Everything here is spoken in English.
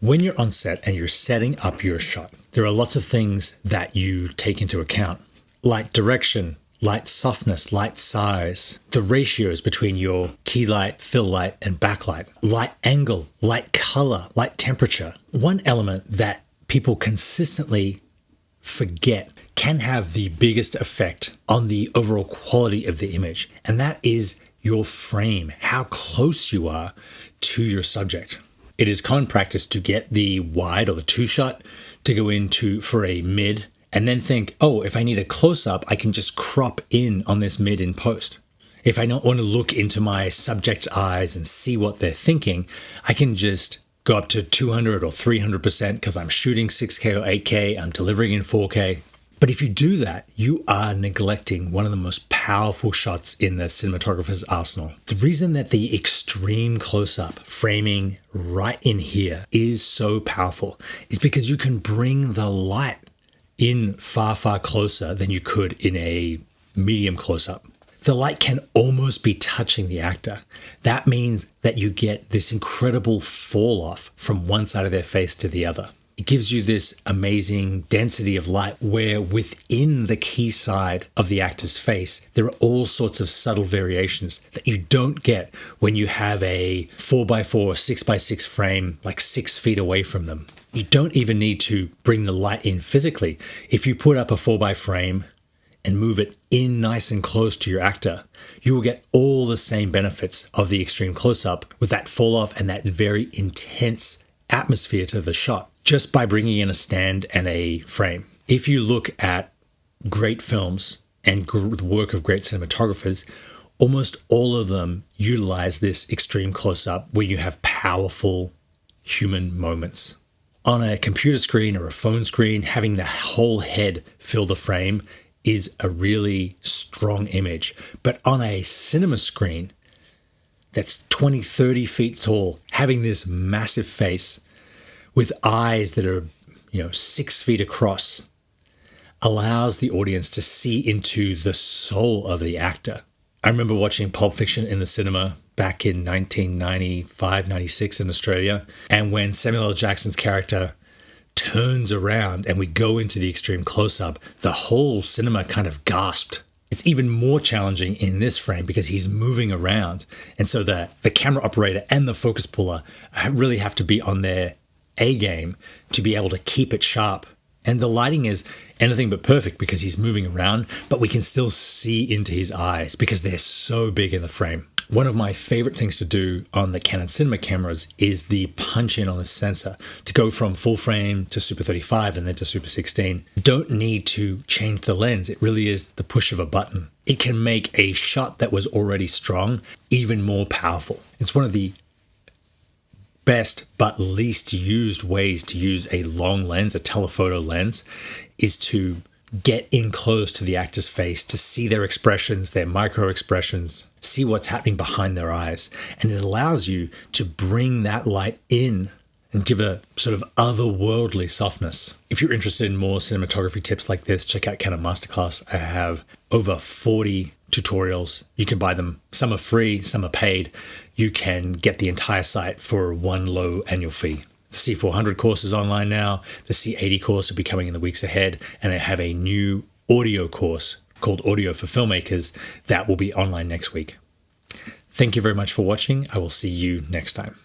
When you're on set and you're setting up your shot, there are lots of things that you take into account. Light direction, light softness, light size, the ratios between your key light, fill light, and backlight, light angle, light color, light temperature. One element that people consistently forget can have the biggest effect on the overall quality of the image, and that is your frame, how close you are to your subject. It is common practice to get the wide or the two shot to go into for a mid and then think, oh, if I need a close up, I can just crop in on this mid in post. If I don't want to look into my subject's eyes and see what they're thinking, I can just go up to 200 or 300% because I'm shooting 6K or 8K, I'm delivering in 4K. But if you do that, you are neglecting one of the most powerful shots in the cinematographer's arsenal. The reason that the extreme close-up framing right in here is so powerful is because you can bring the light in far, far closer than you could in a medium close-up. The light can almost be touching the actor. That means that you get this incredible fall off from one side of their face to the other. It gives you this amazing density of light where within the key side of the actor's face, there are all sorts of subtle variations that you don't get when you have a 4x4 or 6x6 frame like 6 feet away from them. You don't even need to bring the light in physically. If you put up a 4x frame and move it in nice and close to your actor, you will get all the same benefits of the extreme close-up with that fall off and that very intense atmosphere to the shot, just by bringing in a stand and a frame. If you look at great films and the work of great cinematographers, almost all of them utilize this extreme close-up where you have powerful human moments. On a computer screen or a phone screen, having the whole head fill the frame is a really strong image. But on a cinema screen that's 20, 30 feet tall, having this massive face with eyes that are, 6 feet across, allows the audience to see into the soul of the actor. I remember watching Pulp Fiction in the cinema back in 1995, 96 in Australia. And when Samuel L. Jackson's character turns around and we go into the extreme close-up, the whole cinema kind of gasped. It's even more challenging in this frame because he's moving around. And so the camera operator and the focus puller really have to be on their A game to be able to keep it sharp. And the lighting is anything but perfect because he's moving around, but we can still see into his eyes because they're so big in the frame. One of my favorite things to do on the Canon Cinema cameras is the punch in on the sensor to go from full frame to Super 35 and then to Super 16. Don't need to change the lens. It really is the push of a button. It can make a shot that was already strong even more powerful. It's one of the best but least used ways to use a long lens, a telephoto lens, is to get in close to the actor's face to see their expressions, their micro expressions, see what's happening behind their eyes. And it allows you to bring that light in and give a sort of otherworldly softness. If you're interested in more cinematography tips like this, check out Canon Masterclass. I have over 40 tutorials. You can buy them. Some are free, some are paid. You can get the entire site for one low annual fee. The C400 course is online now. The C80 course will be coming in the weeks ahead. And I have a new audio course called Audio for Filmmakers that will be online next week. Thank you very much for watching. I will see you next time.